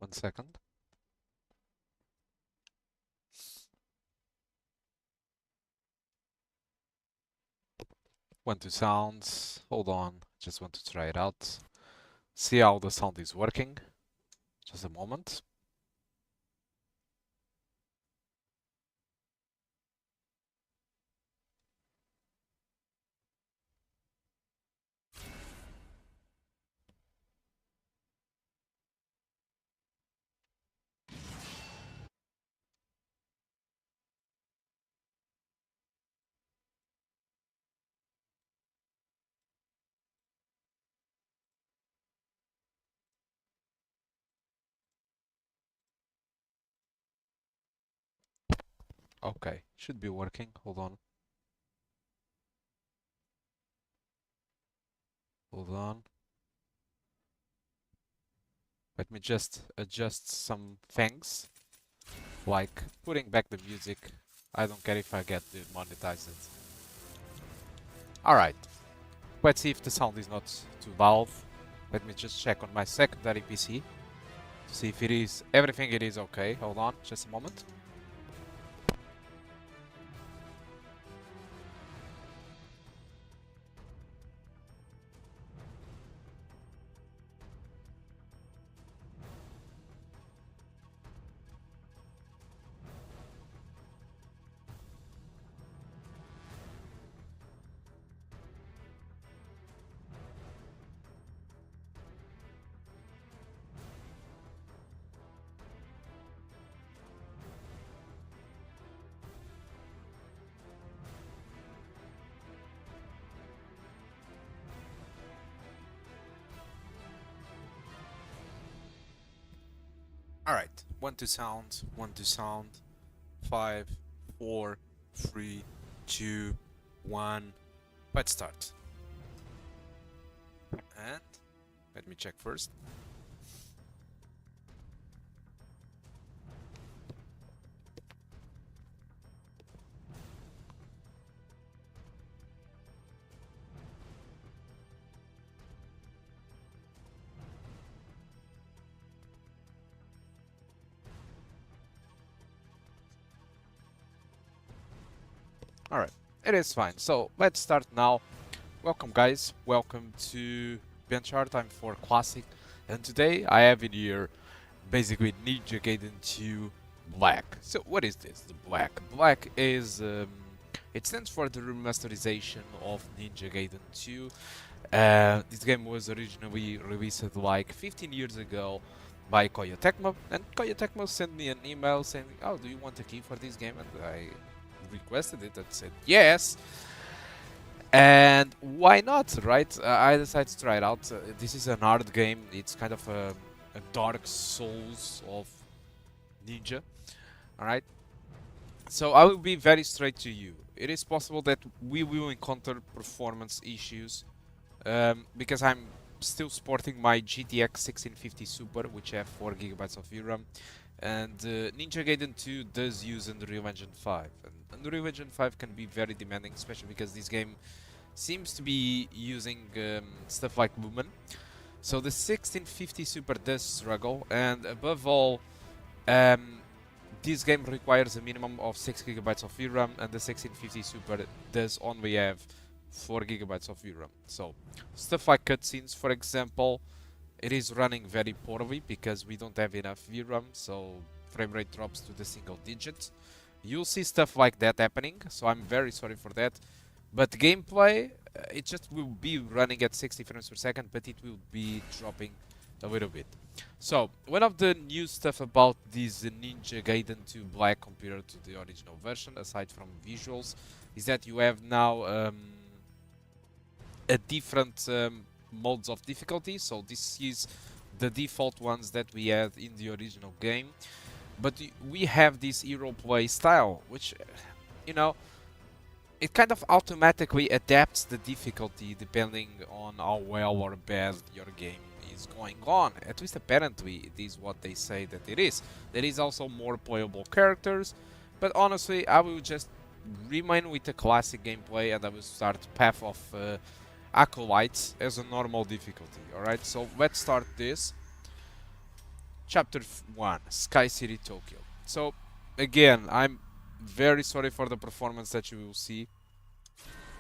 1 second. Went to sounds. Hold on. Just want to try it out. See how the sound is working. Just a moment. Okay, should be working. Hold on. Hold on. Let me just adjust some things, like putting back the music. I don't care if I get demonetized. Alright, let's see if the sound is not too loud. Let me just check on my secondary PC to see if it is everything it is okay. Hold on, just a moment. Alright, 1 to sound, 1 to sound. 5, 4, 3, 2, 1. Let's start. And let me check first. Alright, it is fine. So let's start now. Welcome guys, welcome to Benchart. I'm for Classic, and today I have in here basically Ninja Gaiden 2 Black. So what is this, the Black? Black is, it stands for the remasterization of Ninja Gaiden 2. This game was originally released like 15 years ago by Koei Tecmo, and Koei Tecmo sent me an email saying, oh, do you want a key for this game? And I requested it and said yes. And why not, right? I decided to try it out. This is an hard game. It's kind of a Dark Souls of Ninja. Alright? So I will be very straight to you. It is possible that we will encounter performance issues because I'm still sporting my GTX 1650 Super, which have 4 GB of VRAM. And Ninja Gaiden 2 does use Unreal Engine 5. And Unreal Engine 5 can be very demanding, especially because this game seems to be using stuff like Lumen. So the 1650 Super does struggle, and above all, this game requires a minimum of 6 GB of VRAM, and the 1650 Super does only have 4 GB of VRAM. So stuff like cutscenes, for example, it is running very poorly because we don't have enough VRAM, so frame rate drops to the single digits. You'll see stuff like that happening, so I'm very sorry for that. But gameplay, it just will be running at 60 frames per second, but it will be dropping a little bit. So, one of the new stuff about this Ninja Gaiden 2 Black compared to the original version, aside from visuals, is that you have now a different modes of difficulty. So this is the default ones that we had in the original game. But we have this hero play style, which, you know, it kind of automatically adapts the difficulty depending on how well or bad your game is going on. At least apparently it is what they say that it is. There is also more playable characters, but honestly I will just remain with the classic gameplay and I will start Path of Acolytes as a normal difficulty. Alright, so let's start this. Chapter 1, Sky City, Tokyo. So, again, I'm very sorry for the performance that you will see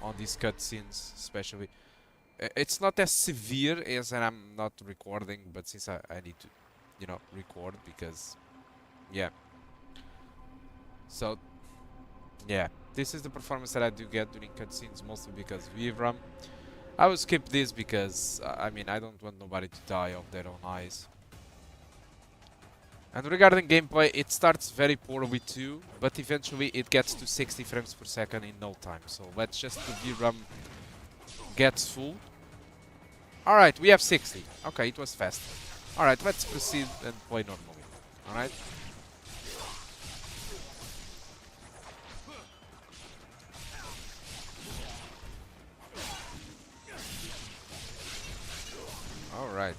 on these cutscenes, especially. It's not as severe as and I'm not recording, but since I need to, you know, record because, yeah. So, yeah, this is the performance that I do get during cutscenes, mostly because VRAM. I will skip this because, I mean, I don't want nobody to die of their own eyes. And regarding gameplay, it starts very poor with 2, but eventually it gets to 60 frames per second in no time. So let's just the VRAM gets full. Alright, we have 60. Okay, it was fast. Alright, let's proceed and play normally. Alright. Alright.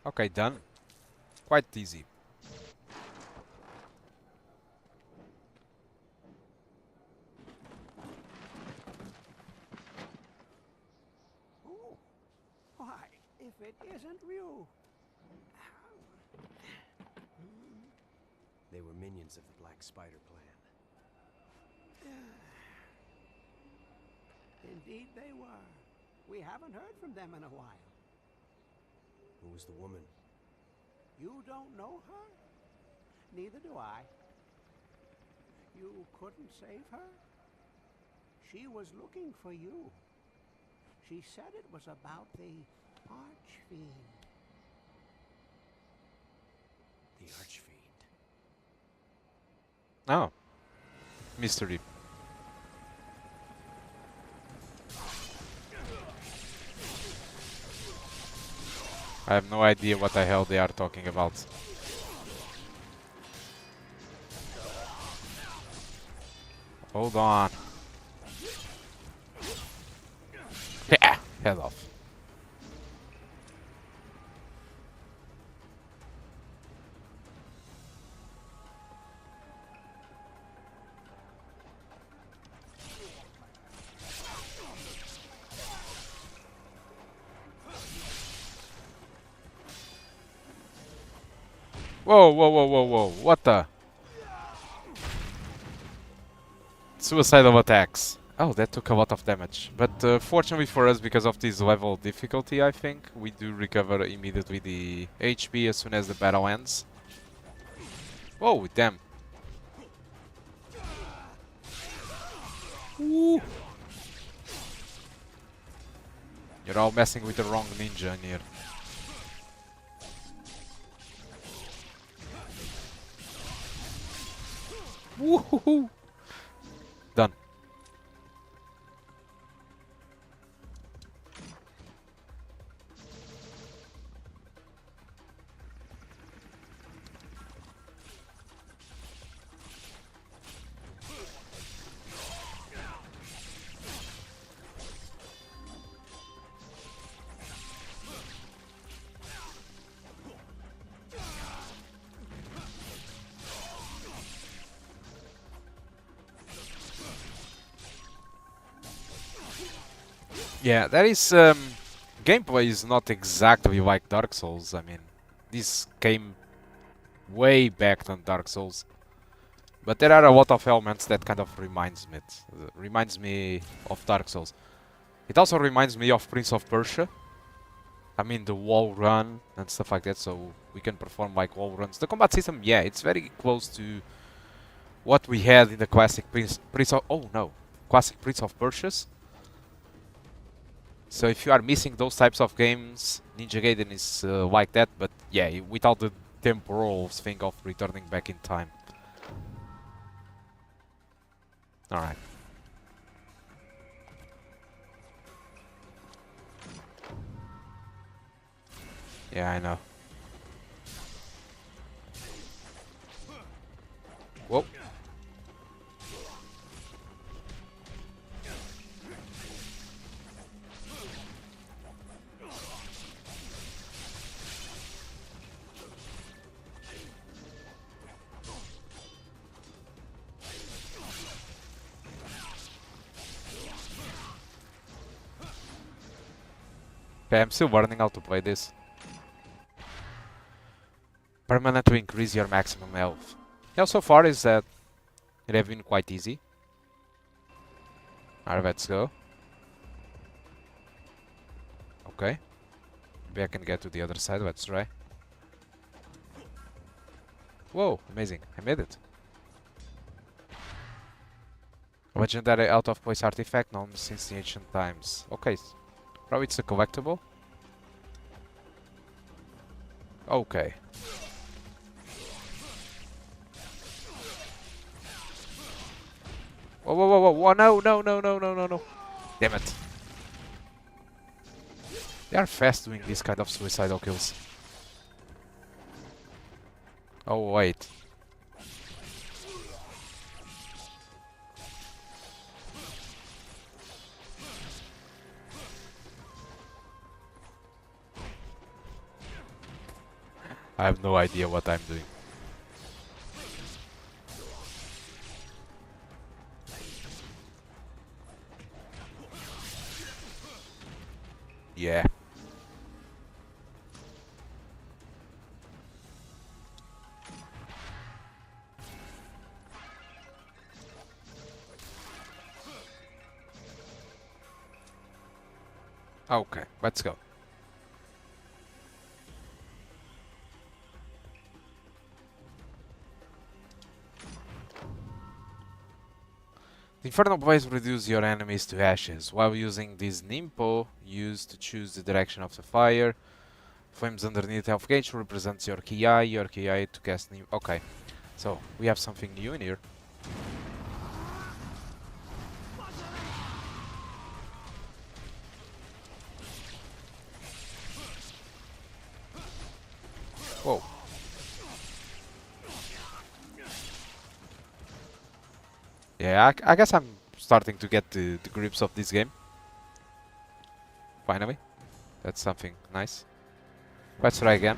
Okay, done. Quite easy. Oh, why, if it isn't you. They were minions of the Black Spider Plan. Indeed they were. We haven't heard from them in a while. Who was the woman? You don't know her? Neither do I. You couldn't save her? She was looking for you. She said it was about the Archfiend. The Archfiend. Oh. Mystery. I have no idea what the hell they are talking about. Hold on. Yeah, head off. Whoa, whoa, whoa, whoa, whoa. What the? Suicidal attacks. Oh, that took a lot of damage. But fortunately for us, because of this level of difficulty, I think, we do recover immediately the HP as soon as the battle ends. Whoa, damn. Woo. You're all messing with the wrong ninja in here. Woohoo! Done. Yeah, that is gameplay is not exactly like Dark Souls. I mean, this came way back than Dark Souls, but there are a lot of elements that kind of reminds me of Dark Souls. It also reminds me of Prince of Persia. I mean, the wall run and stuff like that, so we can perform like wall runs. The combat system, yeah, it's very close to what we had in the classic classic Prince of Persia's. So if you are missing those types of games, Ninja Gaiden is like that, but yeah, without the temporal thing of returning back in time. Alright. Yeah, I know. Whoa. Okay, I'm still learning how to play this. Permanently increase your maximum health. Yeah, so far is that it have been quite easy. Alright, let's go. Okay. Maybe I can get to the other side, let's try. Whoa, amazing, I made it. Legendary out of place artifact known since the ancient times. Okay, probably it's a collectible. Okay. Whoa, whoa, whoa, whoa, no, no, no, no, no, no, no. Damn it. They are fast doing this kind of suicidal kills. Oh, wait. I have no idea what I'm doing. Yeah. Okay, let's go. The Infernal Blaze reduces your enemies to ashes, while using this Nimpo used to choose the direction of the fire. Flames underneath health gauge represents your Ki to cast Nimpo. Okay, so we have something new in here. Whoa. Yeah, I guess I'm starting to get the grips of this game. Finally. That's something nice. Let's try again.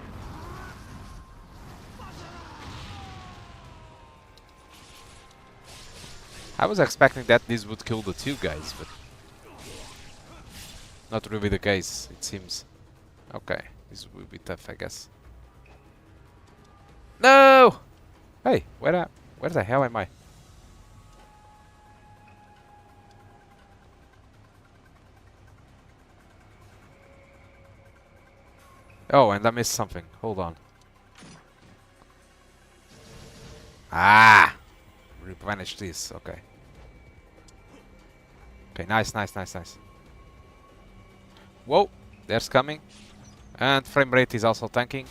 I was expecting that this would kill the two guys, but not really the case, it seems. Okay, this will be tough, I guess. No! Hey, where the hell am I? Oh, and I missed something. Hold on. Ah! Replenish this. Okay. Okay, nice, nice, nice, nice. Whoa! There's coming. And frame rate is also tanking.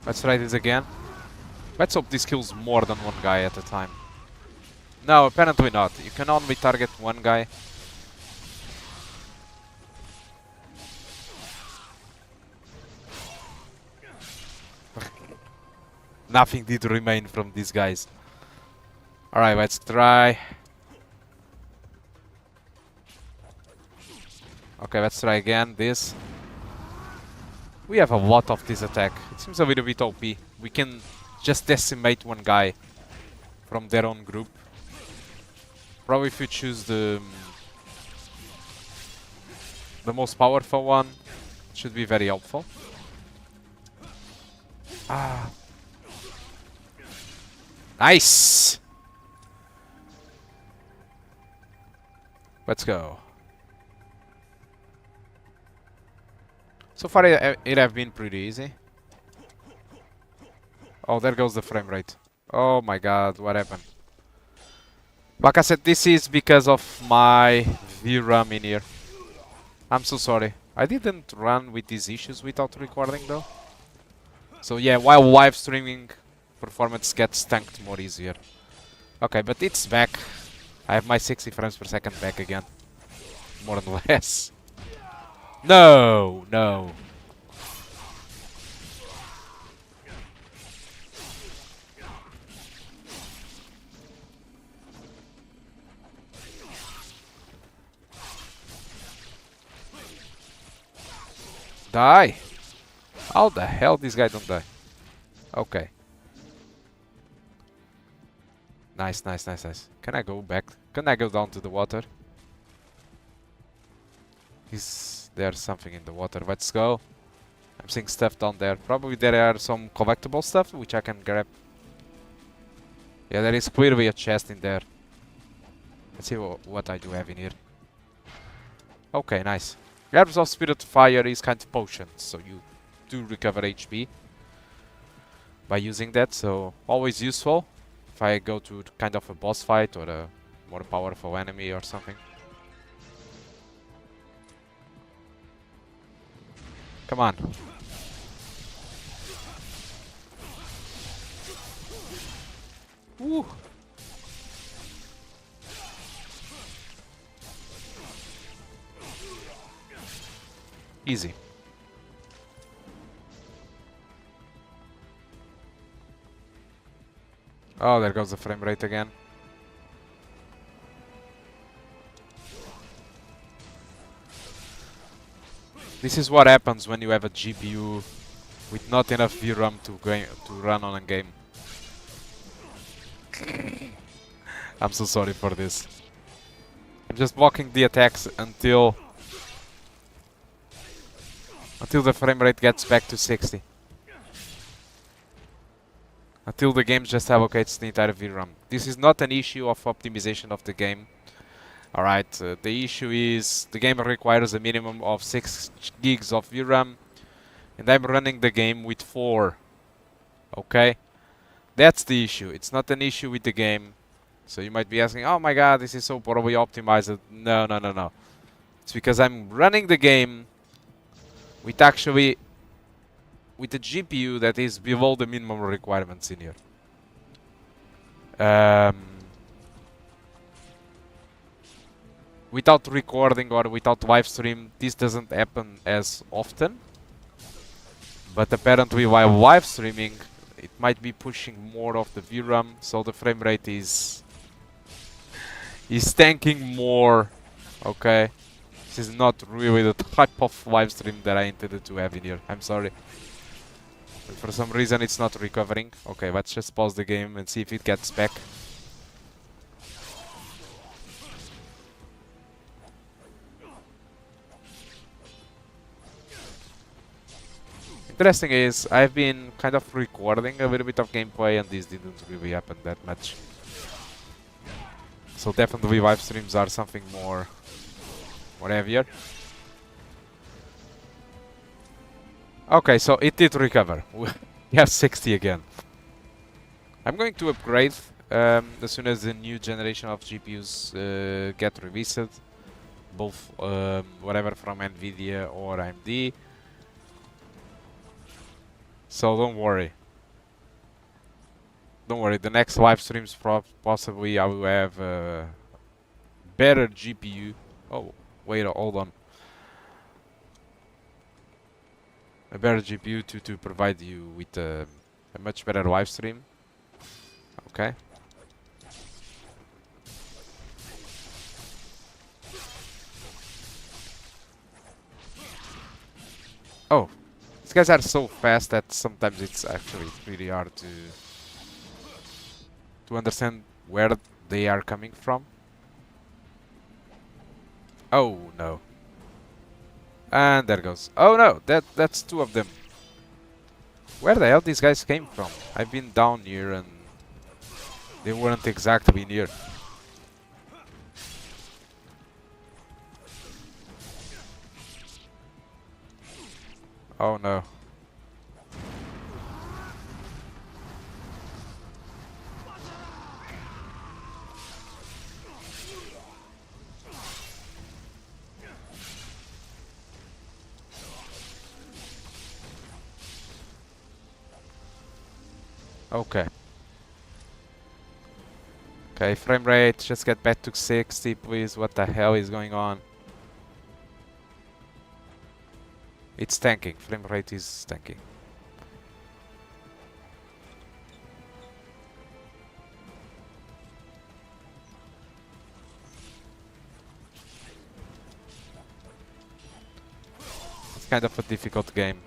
Let's try this again. Let's hope this kills more than one guy at a time. No, apparently not. You can only target one guy. Nothing did remain from these guys. Alright, let's try. Okay, let's try again. This. We have a lot of this attack. It seems a little bit OP. We can just decimate one guy from their own group. Probably if you choose the most powerful one, it should be very helpful. Ah. Nice! Let's go. So far it have been pretty easy. Oh, there goes the frame rate. Oh my god, what happened? Like I said, this is because of my VRAM in here. I'm so sorry. I didn't run with these issues without recording though. So yeah, while live streaming, performance gets tanked more easier. Okay, but it's back. I have my 60 frames per second back again. More or less. No, no. Die! How the hell this guy don't die? Okay. Nice, nice, nice, nice. Can I go back? Can I go down to the water? There's something in the water. Let's go. I'm seeing stuff down there. Probably there are some collectible stuff which I can grab. Yeah, there is clearly a chest in there. Let's see what I do have in here. Okay, nice. Herbs of Spirit Fire is kind of potion, so you do recover HP by using that, so always useful if I go to kind of a boss fight or a more powerful enemy or something. Come on. Woo. Easy. Oh, there goes the frame rate again. This is what happens when you have a GPU with not enough VRAM to run on a game. I'm so sorry for this. I'm just blocking the attacks until the frame rate gets back to 60. Until the game just allocates the entire VRAM. This is not an issue of optimization of the game. Alright, the issue is the game requires a minimum of 6 gigs of VRAM, and I'm running the game with 4. Okay? That's the issue. It's not an issue with the game. So you might be asking, oh my god, this is so poorly optimized. No, no, no, no. It's because I'm running the game with a GPU that is below the minimum requirements in here. Without recording or without live stream, this doesn't happen as often. But apparently while live streaming, it might be pushing more of the VRAM, so the frame rate is tanking more. Okay. This is not really the type of live stream that I intended to have in here. I'm sorry. But for some reason it's not recovering. Okay, let's just pause the game and see if it gets back. Interesting is, I've been kind of recording a little bit of gameplay and this didn't really happen that much. So definitely live streams are something more heavier. Okay, so it did recover. We have 60 again. I'm going to upgrade as soon as the new generation of GPUs get released. Both whatever from Nvidia or AMD. So don't worry. Don't worry, the next live streams possibly I will have a better GPU. Oh, wait, hold on. A better GPU to provide you with a much better live stream. Okay. Oh, these guys are so fast that sometimes it's actually pretty hard to understand where they are coming from. Oh no. And there goes. Oh no, that's 2 of them. Where the hell these guys came from? I've been down here and they weren't exactly near. Oh no. Okay. Okay, frame rate, just get back to 60, please. What the hell is going on? It's tanking. Frame rate is tanking. It's kind of a difficult game.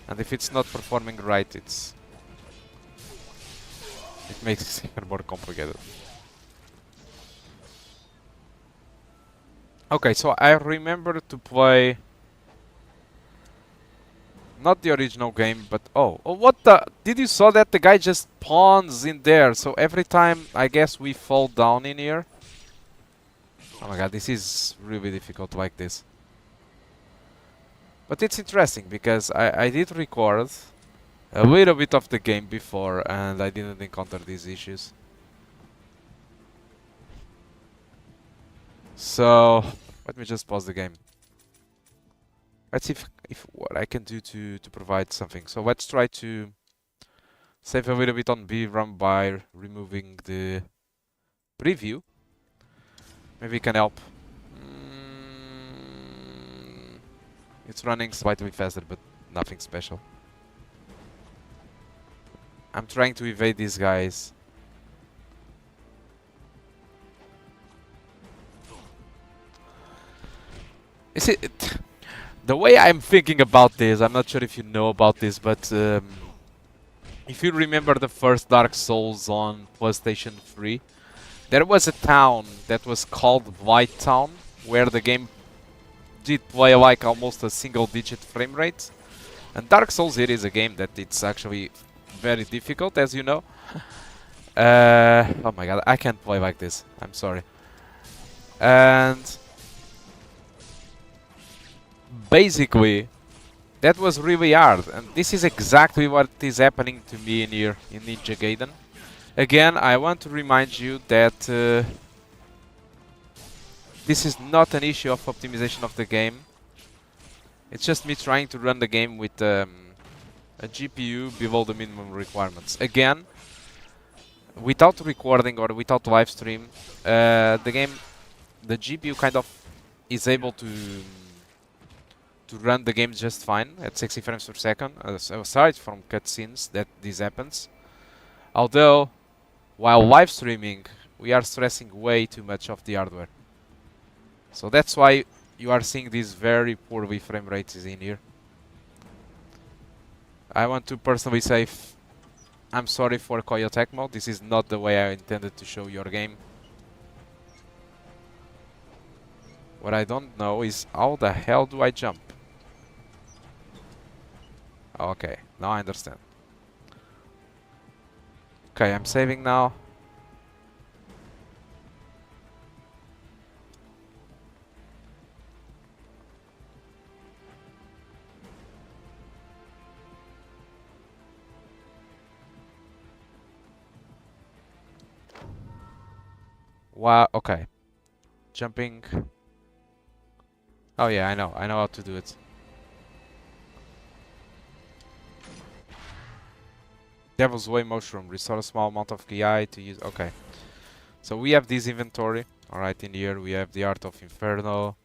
And if it's not performing right, it makes it even more complicated. Okay, so I remember to play not the original game, but oh, what the? Did you saw that the guy just spawns in there? So every time I guess we fall down in here. Oh my god, this is really difficult like this. But it's interesting because I did record a little bit of the game before and I didn't encounter these issues. So let me just pause the game. Let's see if what I can do to provide something. So let's try to save a little bit on VRAM by removing the preview. Maybe it can help. It's running slightly faster, but nothing special. I'm trying to evade these guys. Is it the way I'm thinking about this? I'm not sure if you know about this, but if you remember the first Dark Souls on PlayStation 3, there was a town that was called White Town, where the game did play like almost a single-digit frame rate. And Dark Souls it is a game that it's actually very difficult, as you know. Oh my god, I can't play like this. I'm sorry. And basically, that was really hard. And this is exactly what is happening to me in here in Ninja Gaiden. Again, I want to remind you that this is not an issue of optimization of the game. It's just me trying to run the game with a GPU below the minimum requirements. Again, without recording or without live stream, the GPU kind of is able to run the game just fine at 60 frames per second, aside from cutscenes that this happens. Although, while live streaming, we are stressing way too much of the hardware. So that's why you are seeing these very poorly frame rates in here. I want to personally say I'm sorry for Koyotech mode. This is not the way I intended to show your game. What I don't know is how the hell do I jump? Okay, now I understand. Okay, I'm saving now. Wow, okay. Jumping. Oh yeah, I know how to do it. Devil's Way Mushroom. Restore a small amount of KI to use. Okay. So we have this inventory. Alright, in here we have the Art of Inferno.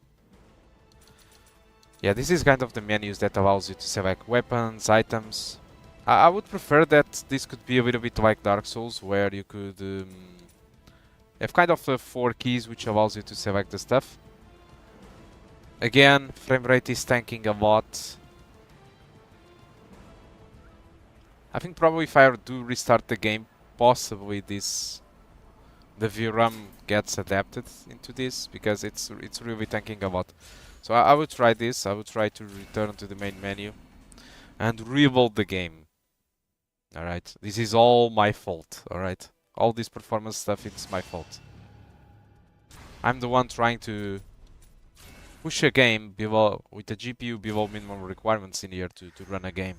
Yeah, this is kind of the menus that allows you to select weapons, items. I would prefer that this could be a little bit like Dark Souls, where you could have kind of 4 keys which allows you to select the stuff. Again, frame rate is tanking a lot. I think probably if I do restart the game, possibly the VRAM gets adapted into this, because it's really tanking a lot. So I would try this. I would try to return to the main menu and reload the game. Alright, this is all my fault, alright? All this performance stuff, it's my fault. I'm the one trying to push a game below, with a GPU below minimum requirements in here to run a game.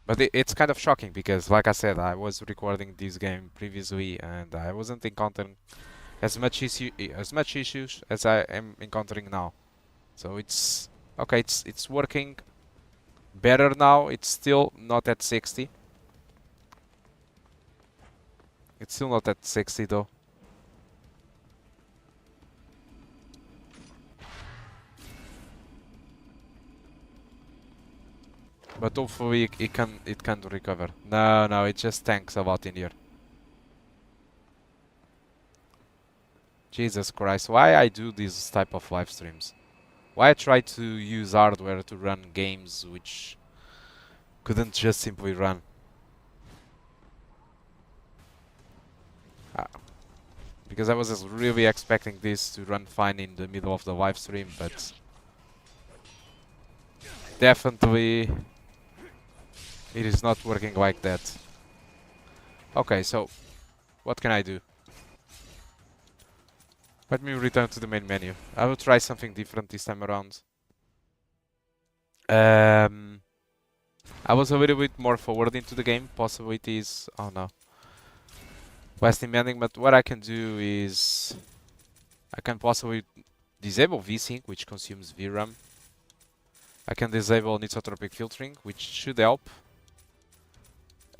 But it's kind of shocking because, like I said, I was recording this game previously and I wasn't encountering as much issues as I am encountering now. So it's okay. It's working better now. It's still not at 60. It's still not at 60 though. But hopefully it can recover. No, it just tanks a lot in here. Jesus Christ, why I do these type of live streams? Why I try to use hardware to run games which couldn't just simply run? because I was just really expecting this to run fine in the middle of the live stream, but definitely it is not working like that. Okay, so what can I do? Let me return to the main menu. I will try something different this time around. I was a little bit more forward into the game. Possibilities, oh no, less demanding, but what I can do is I can possibly disable VSync, which consumes VRAM. I can disable anisotropic filtering, which should help.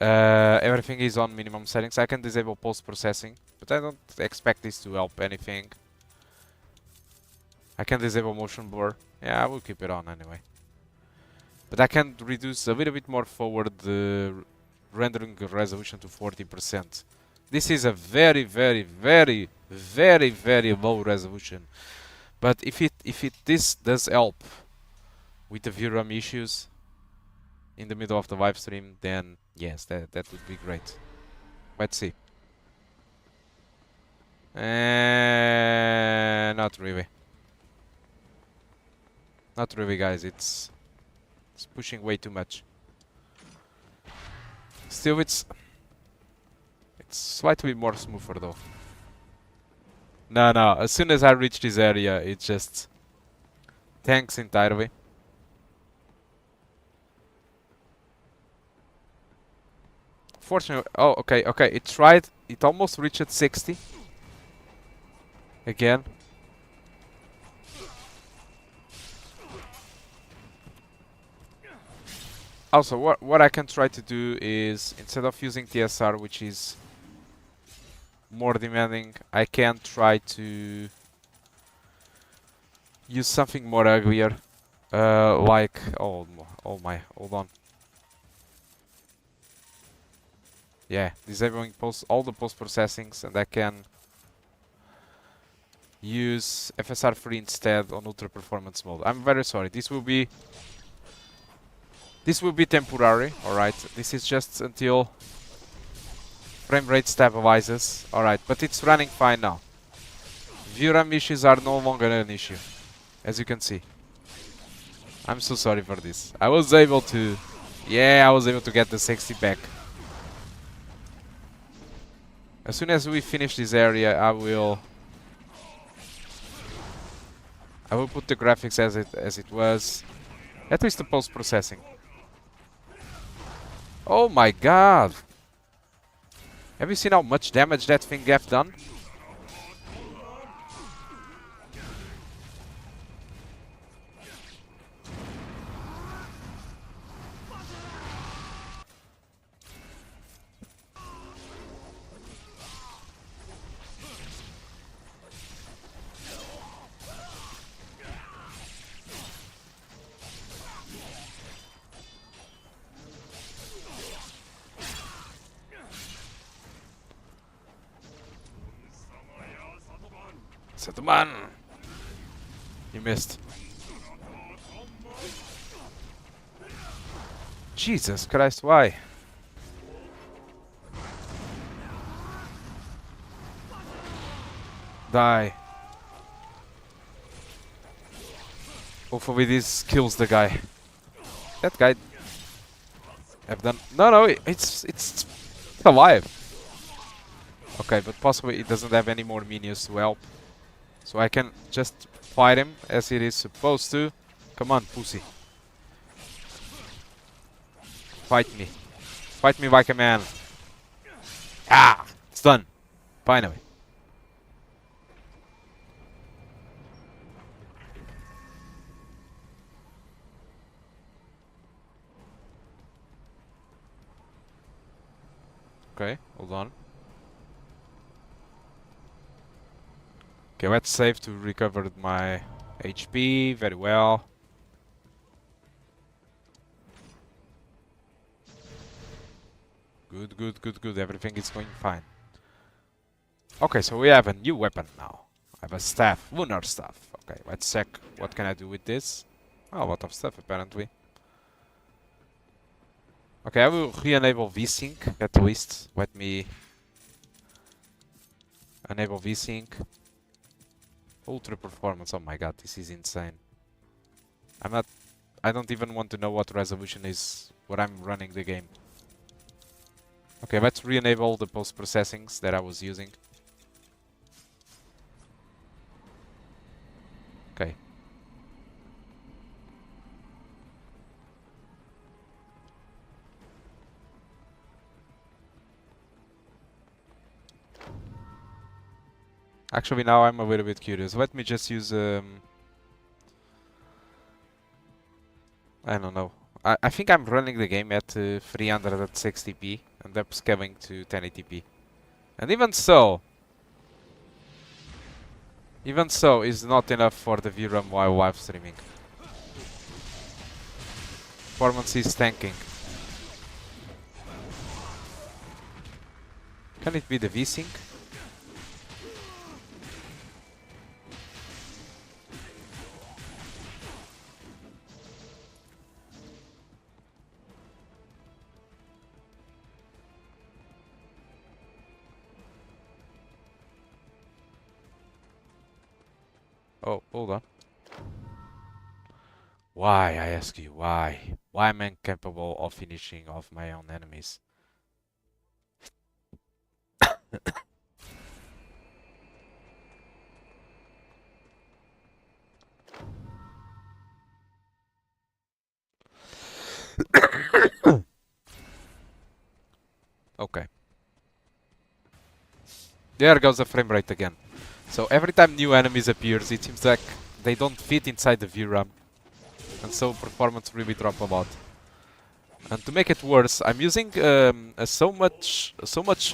Everything is on minimum settings. I can disable post-processing, but I don't expect this to help anything. I can disable motion blur. Yeah, I will keep it on anyway. But I can reduce a little bit more forward the rendering resolution to 40%. This is a very low resolution. But if this does help with the VRAM issues in the middle of the live stream, then yes, that would be great. Let's see. Not really. Not really, guys. It's pushing way too much. Still, it's slightly more smoother though. No, as soon as I reach this area, it just tanks entirely. Fortunately, oh, okay, it tried, it almost reached 60. Again. Also, what I can try to do is, instead of using TSR, which is more demanding, I can try to use something more uglier, like oh my, hold on. Yeah, disabling all the post processings, and I can use FSR free instead on ultra performance mode. I'm very sorry. This will be temporary. All right, this is just until frame rate stabilizes. All right, but it's running fine now. VRAM issues are no longer an issue, as you can see. I'm so sorry for this. I was able to get the 60 back. As soon as we finish this area, I will put the graphics as it was. At least the post processing. Oh my god! Have you seen how much damage that thing have done? Satuman! You missed. Jesus Christ, why? Die. Hopefully this kills the guy. That guy... I've done... No, it's alive. Okay, but possibly it doesn't have any more minions to help. So I can just fight him as it is supposed to. Come on, pussy. Fight me. Fight me like a man. Ah! It's done. Finally. Okay, hold on. Okay, let's save to recover my HP. Very well. Good. Everything is going fine. Okay, so we have a new weapon now. I have a staff, lunar staff. Okay, let's check what can I do with this. Oh, a lot of stuff apparently. Okay, I will re-enable VSync at least. Let me Enable VSync. Ultra performance. Oh my god, this is insane. I don't even want to know what resolution is when I'm running the game. Okay, let's re-enable the post-processings that I was using. Okay. Actually, now I'm a little bit curious. Let me just use I don't know. I think I'm running the game at 360p and upscaling to 1080p. And even so is not enough for the VRAM while live streaming. Performance is tanking. Can it be the VSync? Oh, hold on. Why, I ask you, why? Why am I incapable of finishing off my own enemies? Okay. There goes the frame rate again. So every time new enemies appears, it seems like they don't fit inside the VRAM. And so performance really drop a lot. And to make it worse, I'm using a so much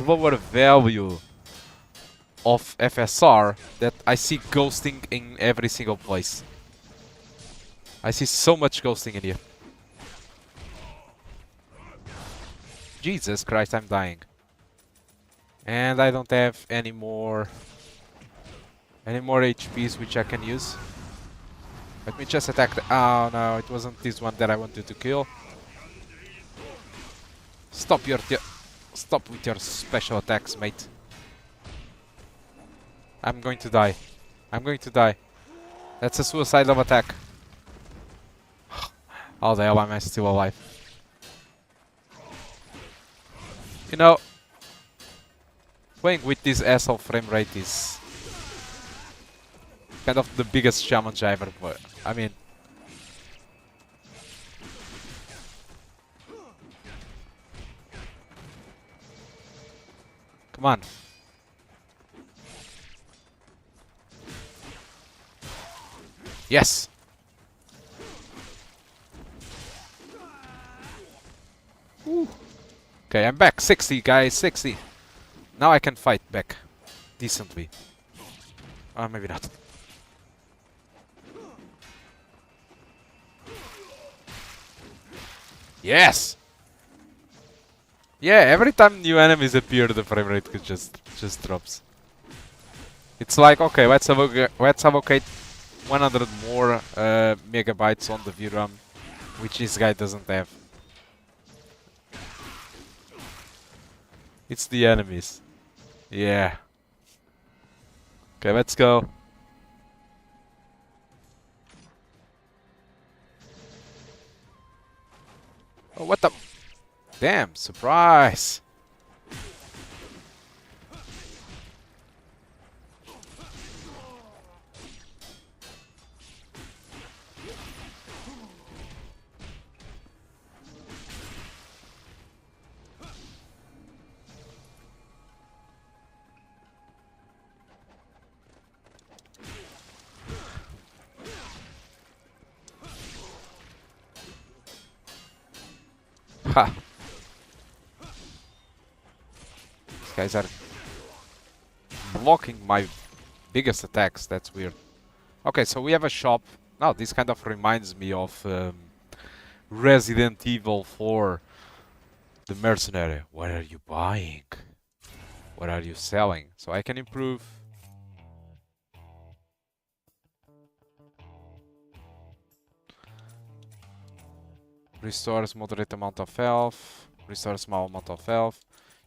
lower value of FSR that I see ghosting in every single place. I see so much ghosting in here. Jesus Christ, I'm dying. And I don't have any more HPs which I can use. Let me just attack the... Oh no, it wasn't this one that I wanted to kill. Stop with your special attacks, mate. I'm going to die. I'm going to die. That's a suicidal attack. How the hell am I still alive? You know, playing with this asshole frame rate is kind of the biggest challenge I ever played. I mean, come on. Yes. Woo. Okay, I'm back. 60, guys. 60. Now I can fight back decently. Or maybe not. Yes. Yeah, every time new enemies appear, the frame rate just drops. It's like, okay, let's allocate 100 more megabytes on the VRAM, which this guy doesn't have. It's the enemies. Yeah. Okay, let's go. Oh, what the? Damn, surprise! Ha! These guys are blocking my biggest attacks, that's weird. Okay, so we have a shop. Now, this kind of reminds me of Resident Evil 4. The mercenary. What are you buying? What are you selling? So I can improve. Restores moderate amount of health. Restores small amount of health.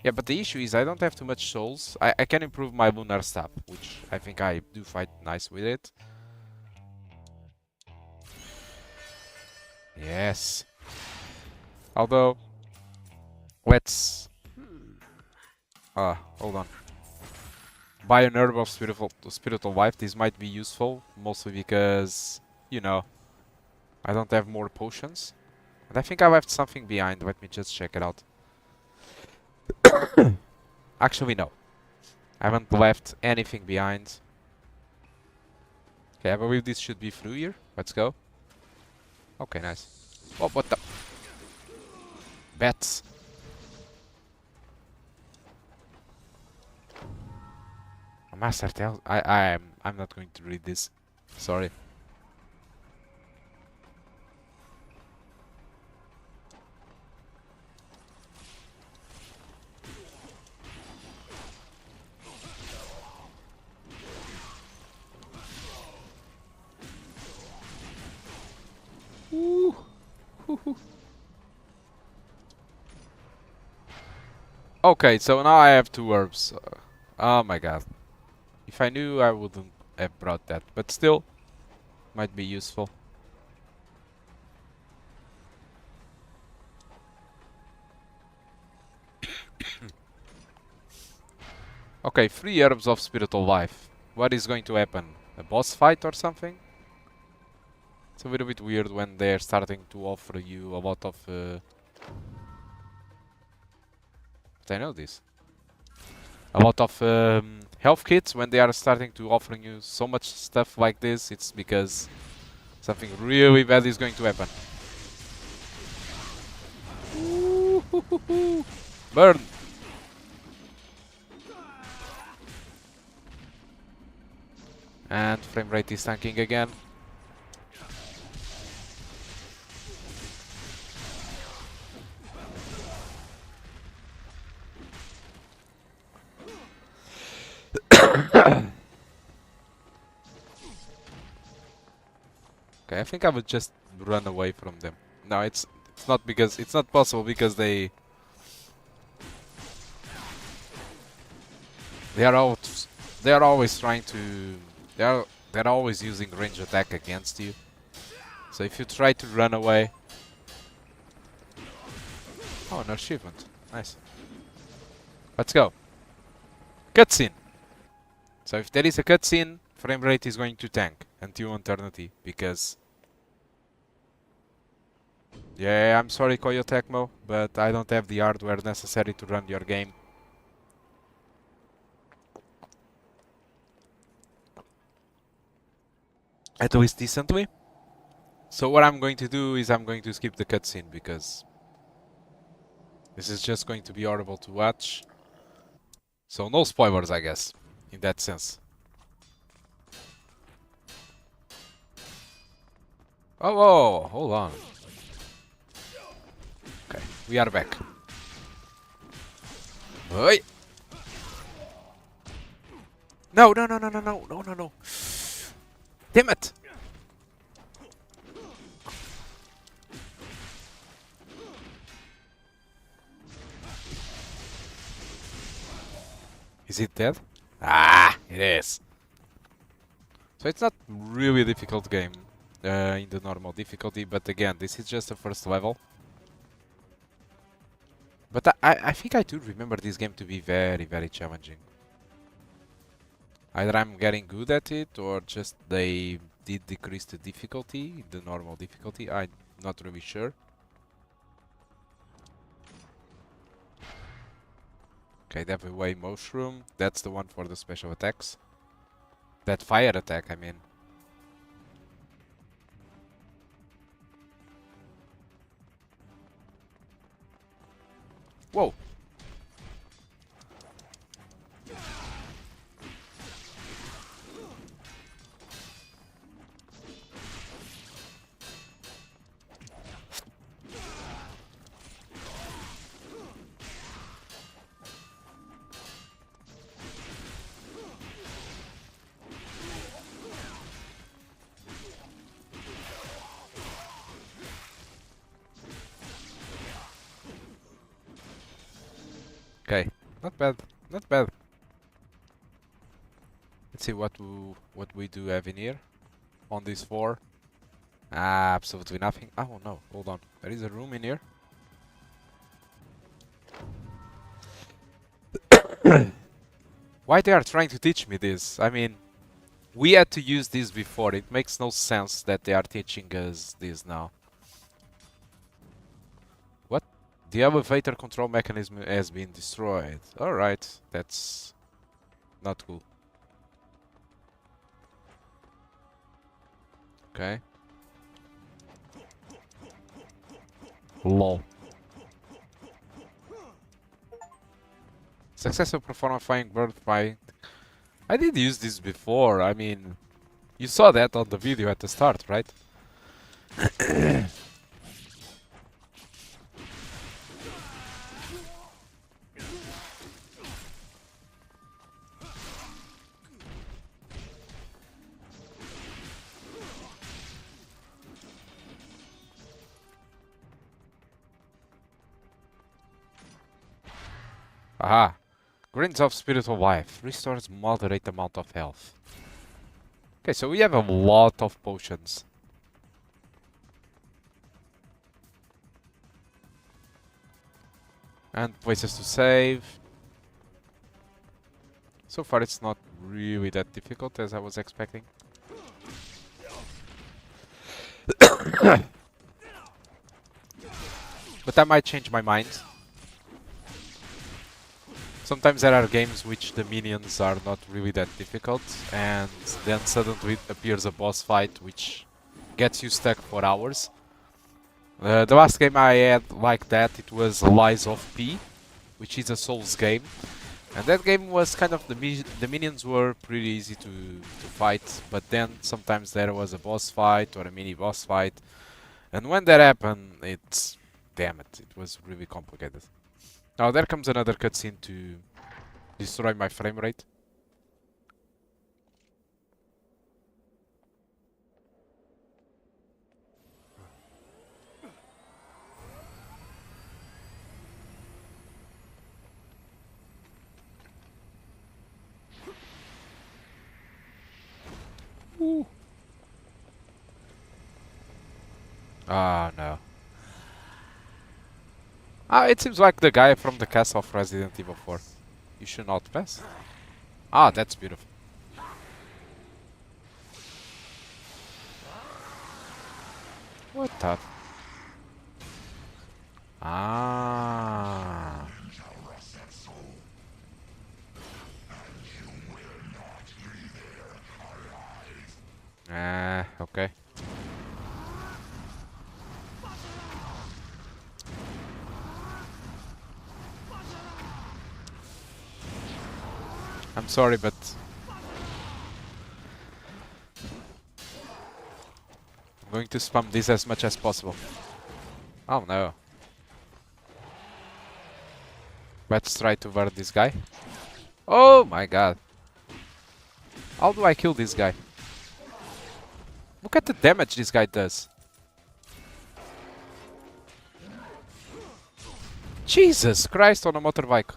Yeah, but the issue is I don't have too much souls. I can improve my lunar staff, which I think I do fight nice with it. Yes. Although, let's... hold on. Buy an herb of spiritual life. This might be useful, mostly because, you know, I don't have more potions. And I think I left something behind. Let me just check it out. Actually, no. I haven't left anything behind. Okay, I believe this should be through here. Let's go. Okay, nice. Oh, what the? Bats. A master tells. I'm not going to read this. Sorry. Ooh. Okay, so now I have 2 herbs. Oh my god. If I knew, I wouldn't have brought that. But still, might be useful. Okay, 3 herbs of spiritual life. What is going to happen? A boss fight or something? It's a little bit weird when they're starting to offer you a lot of... But I know this. A lot of health kits. When they are starting to offering you so much stuff like this, it's because something really bad is going to happen. Burn! And frame rate is tanking again. Okay, I think I would just run away from them. No, it's not because it's not possible because they are always trying to they're always using range attack against you. So if you try to run away. Oh, an achievement. Nice. Let's go. Cutscene. So if there is a cutscene, frame rate is going to tank until eternity because... Yeah, I'm sorry Koyo Tecmo, but I don't have the hardware necessary to run your game. At least decently. So what I'm going to do is I'm going to skip the cutscene because this is just going to be horrible to watch. So no spoilers, I guess, in that sense. Oh, whoa, hold on. Okay, we are back. Oi! No, no, no, no, no, no, no, no, no. Damn it! Is it dead? Ah, it is. So it's not really a difficult game in the normal difficulty, but again, this is just the first level. But I think I do remember this game to be very, very challenging. Either I'm getting good at it, or just they did decrease the difficulty, the normal difficulty. I'm not really sure. Okay, Devil Way Mushroom. That's the one for the special attacks. That fire attack, I mean. Whoa! Not bad. Not bad. Let's see what we do have in here on this floor. Absolutely nothing. Oh no, hold on. There is a room in here. Why they are trying to teach me this? I mean, we had to use this before. It makes no sense that they are teaching us this now. What? The elevator control mechanism has been destroyed. Alright, that's not cool. Okay. Lol. Successful performance flying bird fight. I did use this before. I mean, you saw that on the video at the start, right? Aha. Grains of spiritual life. Restores moderate amount of health. Okay, so we have a lot of potions. And places to save. So far it's not really that difficult as I was expecting. But I might change my mind. Sometimes there are games which the minions are not really that difficult, and then suddenly appears a boss fight which gets you stuck for hours. The last game I had like that, it was Lies of P, which is a Souls game. And that game was kind of, the minions were pretty easy to fight, but then sometimes there was a boss fight or a mini boss fight. And when that happened, it's... damn it, it was really complicated. Now there comes another cutscene to destroy my frame rate. Ooh. Ah, no. Ah, it seems like the guy from the castle of Resident Evil 4. You should not pass. Ah, that's beautiful. What the? Ah. Okay. I'm sorry, but I'm going to spam this as much as possible. Oh no. Let's try to ward this guy. Oh my god. How do I kill this guy? Look at the damage this guy does. Jesus Christ on a motorbike.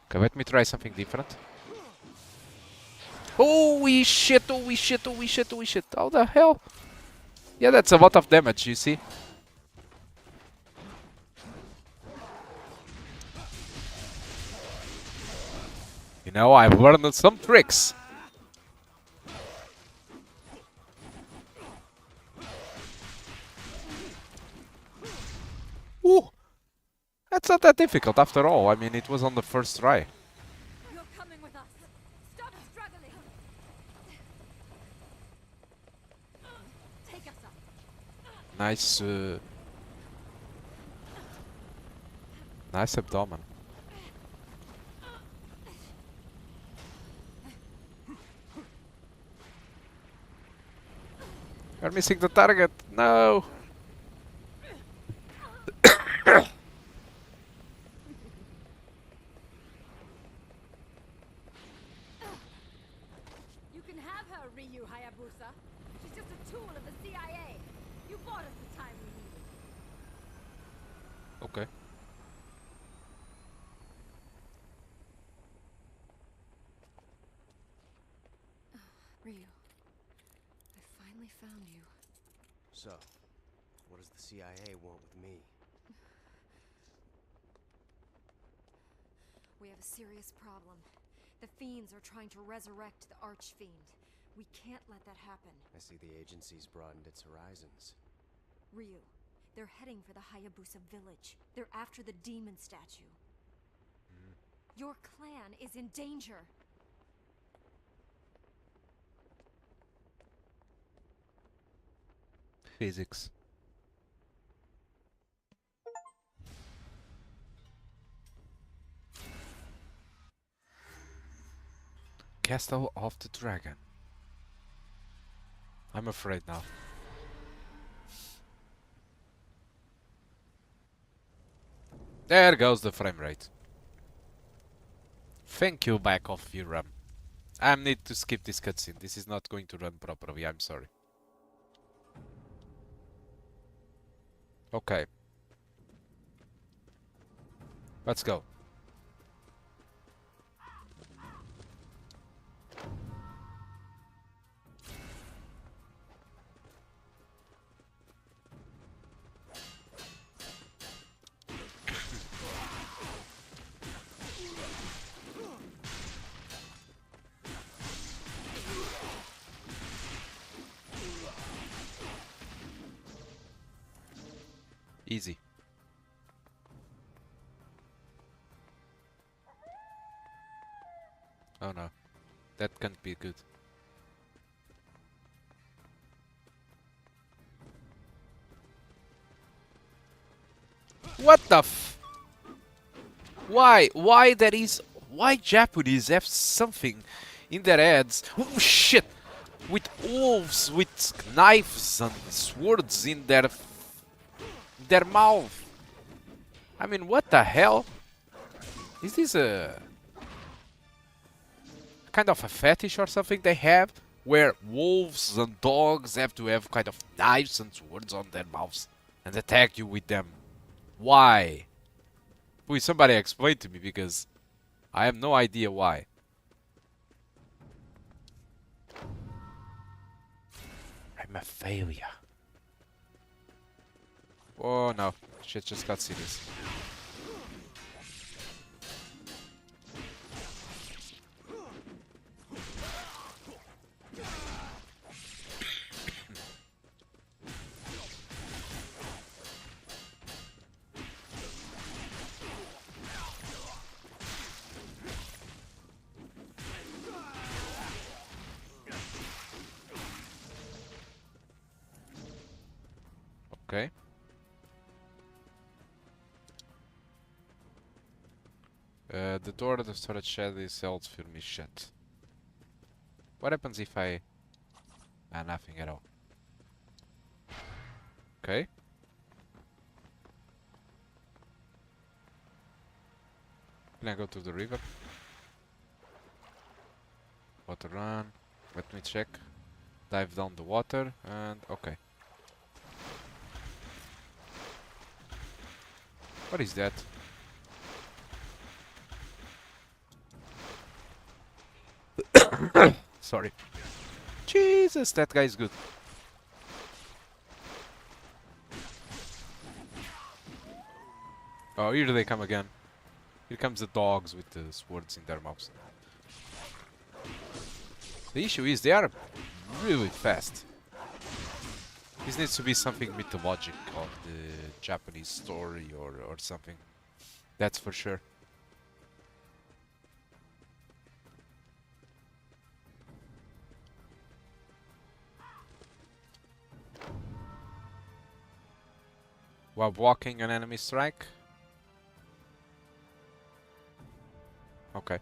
Okay, let me try something different. Holy shit, holy shit, holy shit, holy shit. How the hell? Yeah, that's a lot of damage, you see. You know, I've learned some tricks. Ooh. That's not that difficult after all. I mean, it was on the first try. You're coming with us. Stop struggling. Take us up. Nice, nice abdomen. You're missing the target. No. finally found you. So, what does the CIA want with me? We have a serious problem. The Fiends are trying to resurrect the Archfiend. We can't let that happen. I see the agency's broadened its horizons. Ryu, they're heading for the Hayabusa village. They're after the demon statue. Your clan is in danger. Physics. Castle of the Dragon. I'm afraid now. There goes the frame rate. Thank you, back off VRAM. I need to skip this cutscene. This is not going to run properly. I'm sorry. Okay. Let's go. Easy. Oh no. That can't be good. What the f... Why? Why there is... Why Japanese have something in their heads? Oh shit! With wolves, with knives and swords in their mouth. I mean, what the hell? Is this a kind of a fetish or something they have? Where wolves and dogs have to have kind of knives and swords on their mouths and attack you with them. Why? Please, somebody explain to me, because I have no idea why. I'm a failure. Oh no, shit just got serious. Okay. The door to the storage shed is held firmly shut. What happens if I... Ah, nothing at all. Okay. Can I go to the river? Water run. Let me check. Dive down the water and... Okay. What is that? Sorry. Jesus, that guy is good. Oh, here they come again. Here comes the dogs with the swords in their mouths. The issue is they are really fast. This needs to be something mythologic of the Japanese story or something. That's for sure. While blocking an enemy strike? Okay.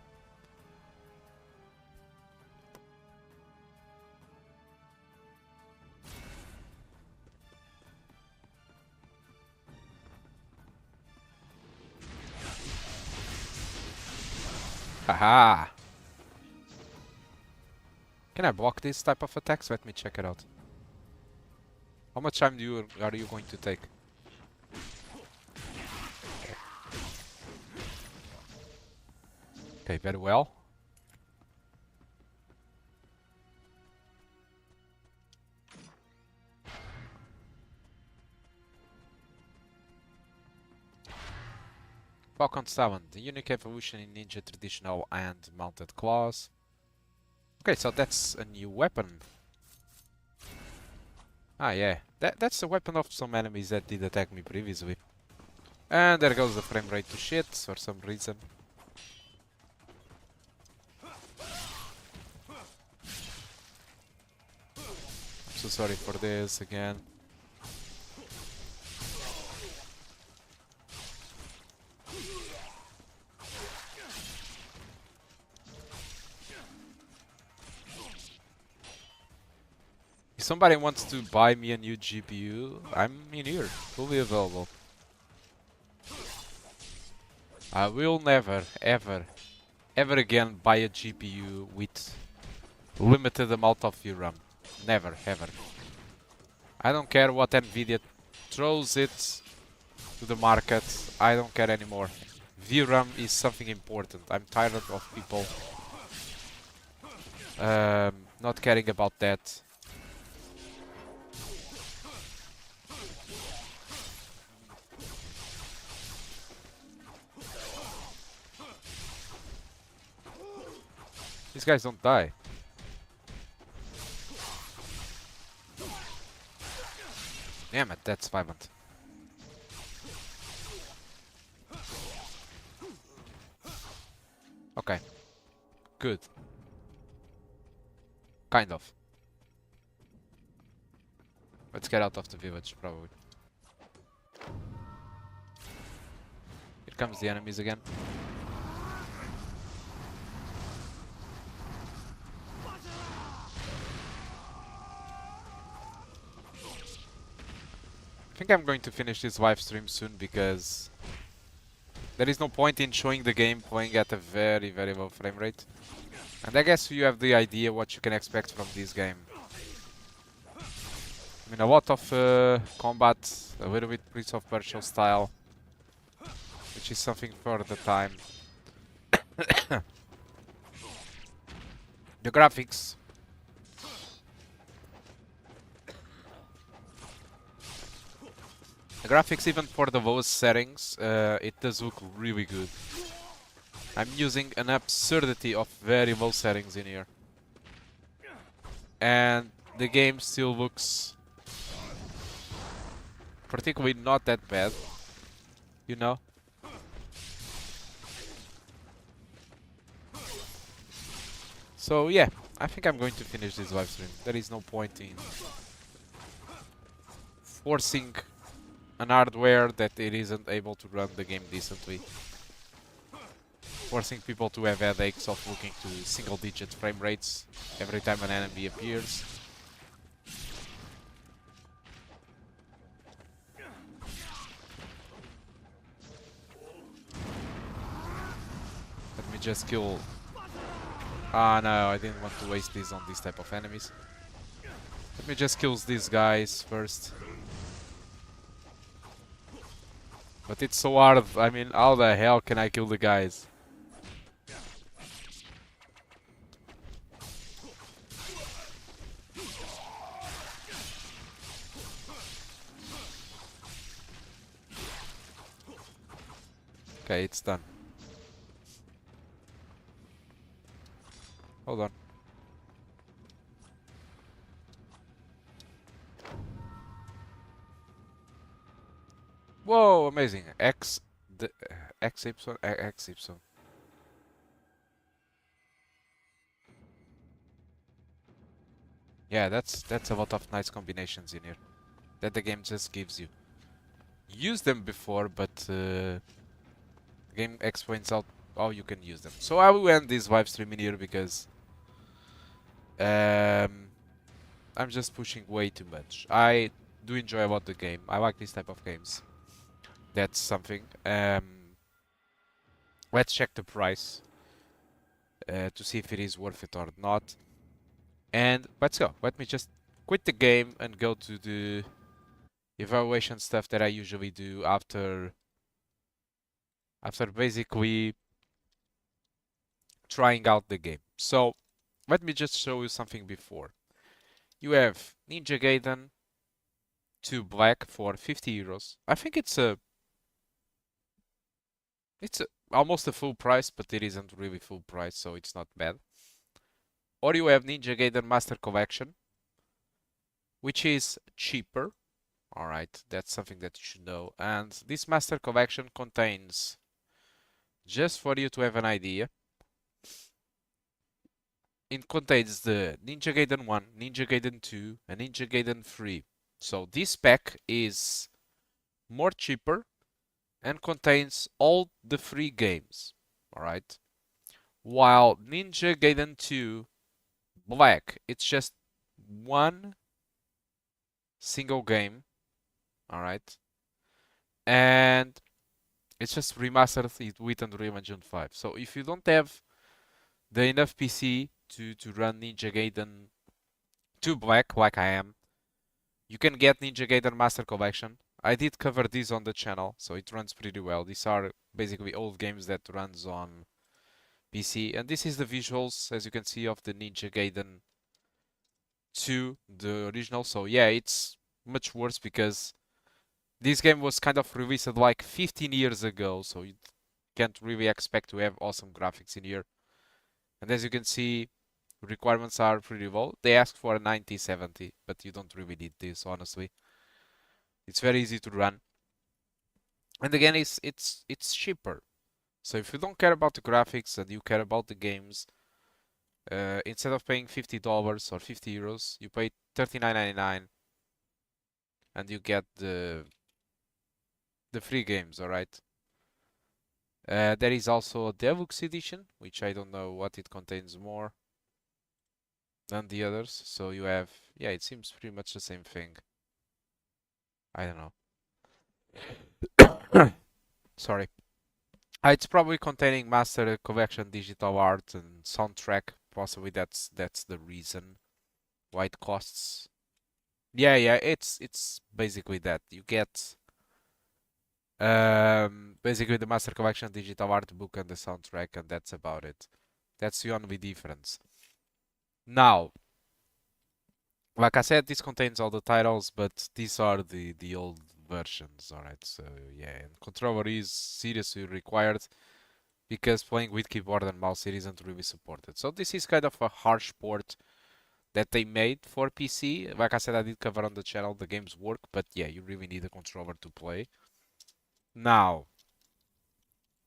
Haha! Can I block this type of attacks? Let me check it out. How much time are you going to take? Okay, very well. Falcon 7, the unique evolution in ninja traditional and mounted claws. Okay, so that's a new weapon. Ah yeah, that's the weapon of some enemies that did attack me previously. And there goes the frame rate to shit for some reason. I'm so sorry for this again. If somebody wants to buy me a new GPU, I'm in here, fully available. I will never, ever again buy a GPU with limited amount of VRAM. Never, ever. I don't care what Nvidia throws it to the market. I don't care anymore. VRAM is something important. I'm tired of people not caring about that. These guys don't die. Damn it, that's violent. Okay. Good. Kind of. Let's get out of the village, probably. Here comes the enemies again. I think I'm going to finish this live stream soon because there is no point in showing the game playing at a very low frame rate. And I guess you have the idea what you can expect from this game. I mean, a lot of combat, a little bit Prince of Persia style, which is something for the time. The graphics. The graphics, even for the lowest settings, it does look really good. I'm using an absurdity of very low settings in here. And the game still looks particularly not that bad, you know? So yeah, I think I'm going to finish this live stream. There is no point in forcing an hardware that it isn't able to run the game decently. Forcing people to have headaches of looking to single-digit frame rates every time an enemy appears. Let me just kill... Ah no, I didn't want to waste this on this type of enemies. Let me just kill these guys first. But it's so hard, I mean, how the hell can I kill the guys? Okay, it's done. Hold on. Whoa, amazing. X Ipson. Yeah, that's a lot of nice combinations in here that the game just gives you. Used them before, but the game explains how you can use them. So I will end this live stream in here because I'm just pushing way too much. I do enjoy about the game. I like this type of games. That's something. Let's check the price to see if it is worth it or not. And let's go. Let me just quit the game and go to the evaluation stuff that I usually do after basically trying out the game. So let me just show you something before. You have Ninja Gaiden 2 Black for 50 euros. I think it's a It's almost a full price, but it isn't really full price, so it's not bad. Or you have Ninja Gaiden Master Collection, which is cheaper. Alright, that's something that you should know. And this Master Collection contains, just for you to have an idea, it contains the Ninja Gaiden 1, Ninja Gaiden 2, and Ninja Gaiden 3. So this pack is more cheaper and contains all the free games. Alright. While Ninja Gaiden 2 Black, it's just one single game. Alright. And it's just remastered with Unreal Engine 5. So if you don't have the enough PC to run Ninja Gaiden 2 Black like I am, you can get Ninja Gaiden Master Collection. I did cover this on the channel, so it runs pretty well. These are basically old games that runs on PC, and this is the visuals, as you can see, of the Ninja Gaiden 2, the original. So yeah, it's much worse because this game was kind of released like 15 years ago, so you can't really expect to have awesome graphics in here. And as you can see, requirements are pretty low. They ask for a 9070, but you don't really need this, honestly. It's very easy to run. And again, it's cheaper. So if you don't care about the graphics and you care about the games, instead of paying $50 or €50, you pay $39.99 and you get the free games, alright? There is also a deluxe edition, which I don't know what it contains more than the others. So you have, yeah, it seems pretty much the same thing. I don't know. Sorry. It's probably containing Master Collection digital art and soundtrack. Possibly that's the reason why it costs. Yeah, it's basically that. You get basically the Master Collection digital art book and the soundtrack, and that's about it. That's the only difference. Now, like I said, this contains all the titles, but these are the old versions, alright? So yeah, and controller is seriously required because playing with keyboard and mouse it isn't really supported. So this is kind of a harsh port that they made for PC. Like I said, I did cover on the channel, the games work, but yeah, you really need a controller to play. Now,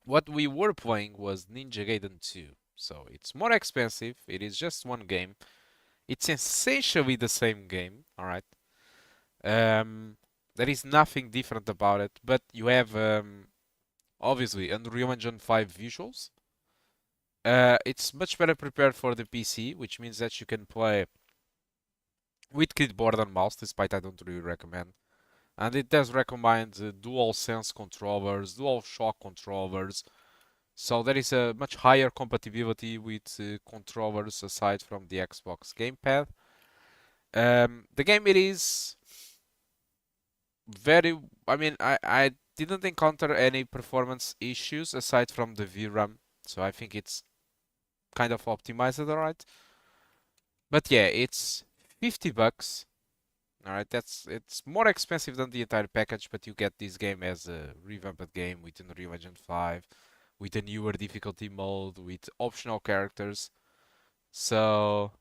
what we were playing was Ninja Gaiden 2. So it's more expensive, it is just one game. It's essentially the same game, alright? There is nothing different about it, but you have obviously Unreal Engine 5 visuals. It's much better prepared for the PC, which means that you can play with keyboard and mouse, despite I don't really recommend. And it does recommend DualSense controllers, DualShock controllers. So there is a much higher compatibility with controllers aside from the Xbox gamepad. The game, it is very, I mean, I didn't encounter any performance issues aside from the VRAM, so I think it's kind of optimized, alright. But yeah, it's $50. Alright, it's more expensive than the entire package, but you get this game as a revamped game with Unreal Engine 5, with a newer difficulty mode, with optional characters. So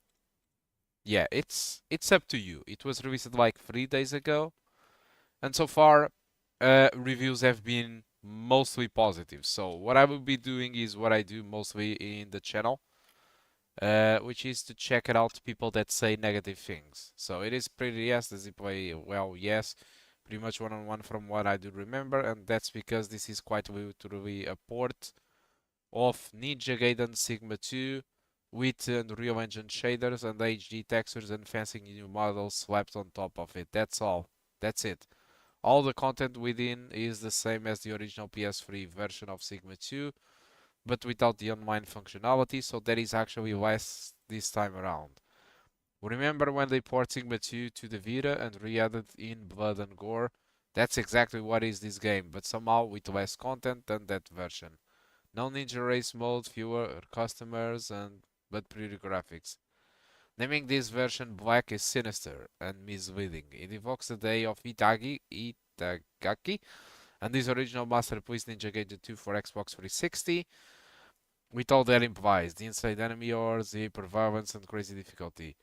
yeah, it's up to you. It was released like 3 days ago, and so far reviews have been mostly positive. So what I will be doing is what I do mostly in the channel, which is to check it out people that say negative things. So it is pretty, yes, does it play well? Yes, pretty much one-on-one from what I do remember, and that's because this is quite literally a port of Ninja Gaiden Sigma 2 with Unreal Engine shaders and HD textures and fancy new models slapped on top of it. That's all. That's it. All the content within is the same as the original PS3 version of Sigma 2, but without the online functionality, so there is actually less this time around. Remember when they ported Sigma 2 to the Vita and re-added in blood and gore? That's exactly what is this game, but somehow with less content than that version. No ninja race mode, fewer customers, but pretty graphics. Naming this version black is sinister and misleading. It evokes the day of Itagaki, and this original masterpiece Ninja Gaiden 2 for Xbox 360 with all that implies, the insane enemy hordes, the hyper violence and crazy difficulty.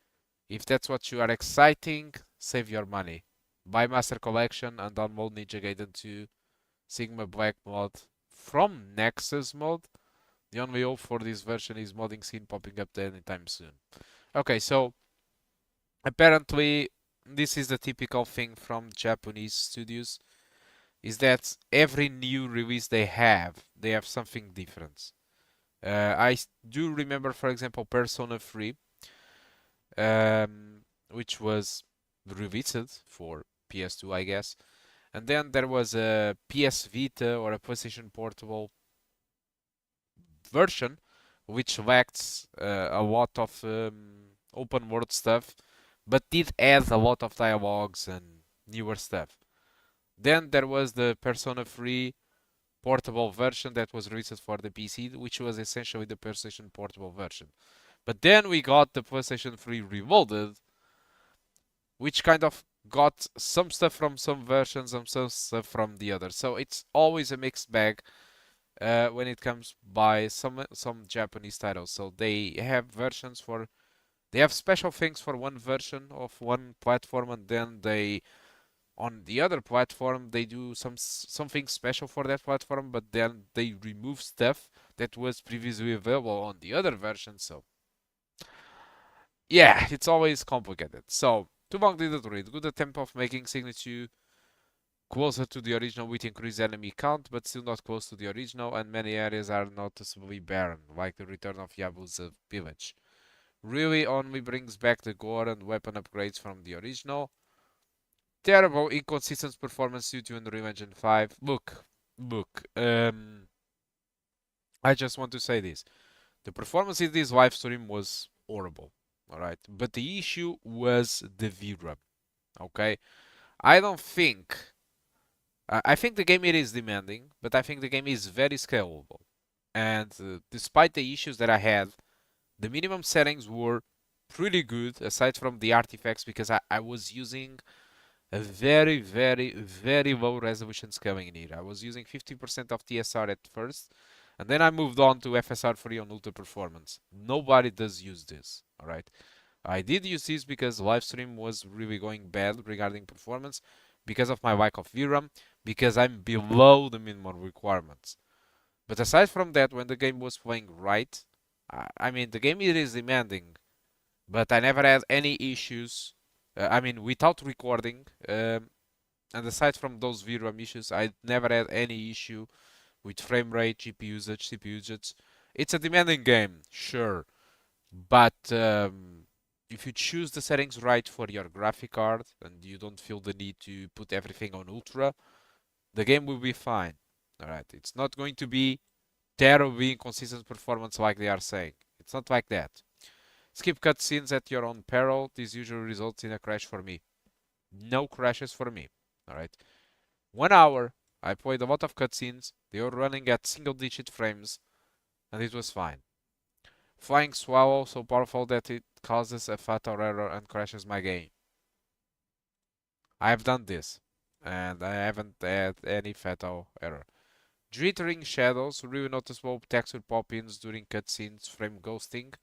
If that's what you are exciting, save your money. Buy Master Collection and download Ninja Gaiden 2 Sigma Black mod from Nexus mod. The only hope for this version is modding scene popping up anytime soon. Okay, so apparently this is the typical thing from Japanese studios, is that every new release they have something different. I do remember, for example, Persona 3, which was released for PS2, I guess. And then there was a PS Vita or a PlayStation Portable version, which lacked a lot of open world stuff, but did add a lot of dialogues and newer stuff. Then there was the Persona 3 portable version that was released for the PC, which was essentially the PlayStation Portable version. But then we got the PlayStation 3 Reloaded, which kind of got some stuff from some versions and some stuff from the other. So it's always a mixed bag when it comes by some Japanese titles. So they have versions for, they have special things for one version of one platform, and then they, on the other platform, they do something special for that platform, but then they remove stuff that was previously available on the other version. So yeah, it's always complicated. So too long didn't read. Good attempt of making Sigma 2 closer to the original with increased enemy count, but still not close to the original, and many areas are noticeably barren, like the return of Yabusa village. Really only brings back the gore and weapon upgrades from the original. Terrible, inconsistent performance due to Unreal Engine 5. Look, I just want to say this. The performance in this live stream was horrible, alright? But the issue was the VRAM, okay? I don't think... I think the game it is demanding, but I think the game is very scalable. And despite the issues that I had, the minimum settings were pretty good, aside from the artifacts, because I was using a very, very, very low resolution scaling in here. I was using 50% of TSR at first, and then I moved on to FSR3 on ultra performance. Nobody does use this, alright? I did use this because livestream was really going bad regarding performance, because of my lack of VRAM, because I'm below the minimum requirements. But aside from that, when the game was playing right, I mean, the game it is demanding, but I never had any issues. I mean, without recording, and aside from those VRAM issues, I never had any issue with frame rate, GPU usage, CPU usage. It's a demanding game, sure, but if you choose the settings right for your graphic card and you don't feel the need to put everything on ultra, the game will be fine. Alright, it's not going to be terribly inconsistent performance like they are saying. It's not like that. Skip cutscenes at your own peril. This usually results in a crash for me. No crashes for me. Alright. 1 hour. I played a lot of cutscenes. They were running at single-digit frames. And it was fine. Flying Swallow, so powerful that it causes a fatal error and crashes my game. I have done this. And I haven't had any fatal error. Jittering shadows. Really noticeable texture pop-ins during cutscenes. Frame ghosting.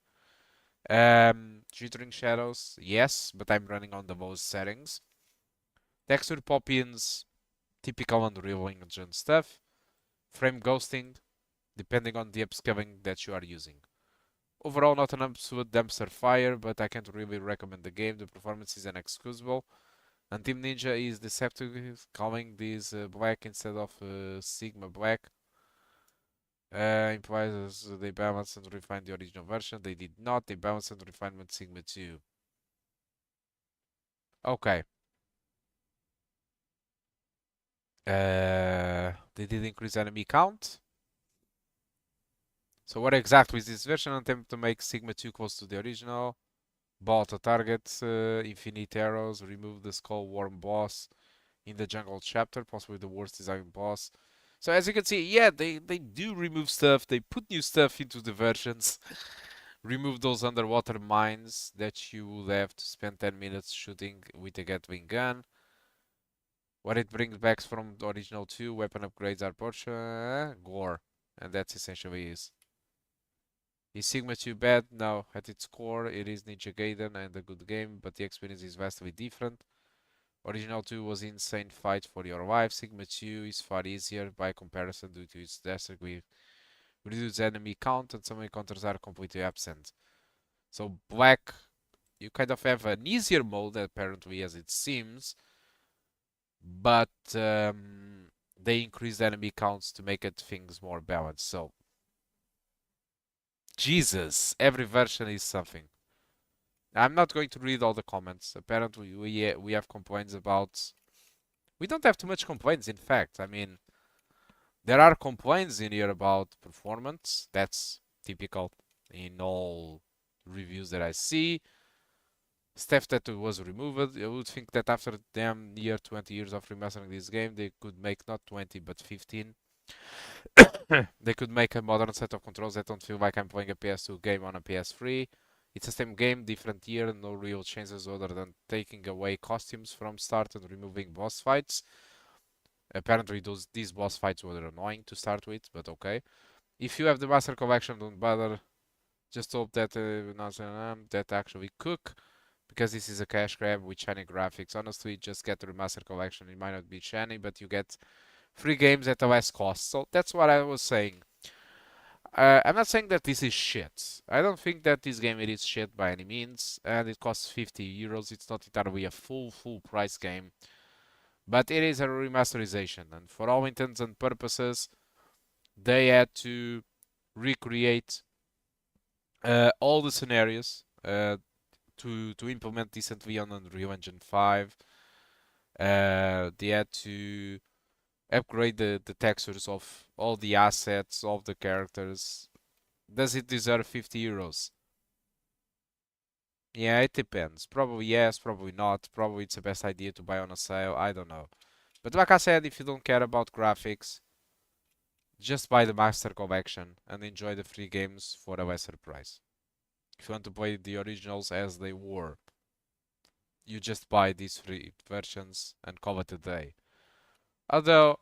Jittering shadows, yes, but I'm running on the lowest settings. Texture pop-ins, typical Unreal Engine stuff. Frame ghosting, depending on the upscaling that you are using. Overall, not an absolute dumpster fire, but I can't really recommend the game. The performance is inexcusable. And Team Ninja is deceptive, calling this black instead of Sigma black. Implies they balanced and refined the original version. They did not. They balanced and refined with Sigma 2. Okay. They did increase enemy count. So what exactly is this version? Attempt to make Sigma 2 close to the original. Bought a target, infinite arrows, remove the skull worm boss in the jungle chapter, possibly the worst designed boss. So as you can see, yeah, they do remove stuff. They put new stuff into the versions. Remove those underwater mines that you would have to spend 10 minutes shooting with a Gatling gun. What it brings back from the original 2, weapon upgrades are portion, gore. And that's essentially is. Is Sigma 2 bad? No. At its core, it is Ninja Gaiden and a good game, but the experience is vastly different. Original 2 was an insane fight for your life. Sigma 2 is far easier by comparison due to its drastically reduced enemy count and some encounters are completely absent. So Black, you kind of have an easier mode apparently as it seems, but they increased enemy counts to make it things more balanced. So Jesus, every version is something. I'm not going to read all the comments. Apparently we have complaints about. We don't have too much complaints, in fact. I mean, there are complaints in here about performance. That's typical in all reviews that I see. Stuff that was removed. I would think that after them near 20 years of remastering this game, they could make not 20 but 15. They could make a modern set of controls that don't feel like I'm playing a PS2 game on a PS3. It's the same game, different year, no real changes other than taking away costumes from start and removing boss fights. Apparently these boss fights were annoying to start with, but okay. If you have the Master Collection, don't bother. Just hope that that actually cook, because this is a cash grab with shiny graphics. Honestly, just get the Remastered Collection. It might not be shiny, but you get free games at a less cost. So that's what I was saying. I'm not saying that this is shit. I don't think that this game it is shit by any means, and it costs 50 euros. It's not entirely a full price game, but it is a remasterization, and for all intents and purposes, they had to recreate all the scenarios to implement decently on Unreal Engine 5. They had to upgrade the textures of all the assets of the characters. Does it deserve 50 euros? Yeah, it depends. Probably yes, probably not. Probably it's the best idea to buy on a sale. I don't know. But like I said, if you don't care about graphics, just buy the Master Collection and enjoy the free games for a lesser price. If you want to play the originals as they were, you just buy these free versions and call it a day. Although,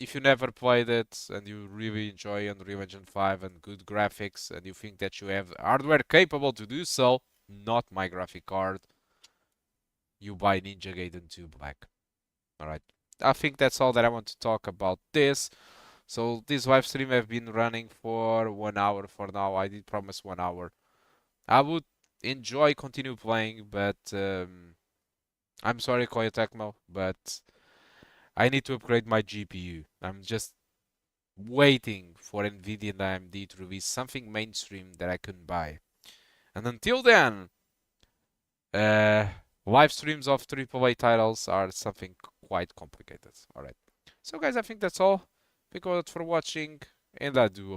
if you never played it and you really enjoy Unreal Engine 5 and good graphics and you think that you have hardware capable to do so, not my graphic card, you buy Ninja Gaiden 2 Black. Alright, I think that's all that I want to talk about this. So this live stream have been running for 1 hour for now. I did promise 1 hour. I would enjoy continue playing, but I'm sorry Koya Tecmo, but I need to upgrade my GPU. I'm just waiting for Nvidia and AMD to release something mainstream that I can buy. And until then, live streams of AAA titles are something quite complicated. Alright. So guys, I think that's all. Thank you all for watching, and I do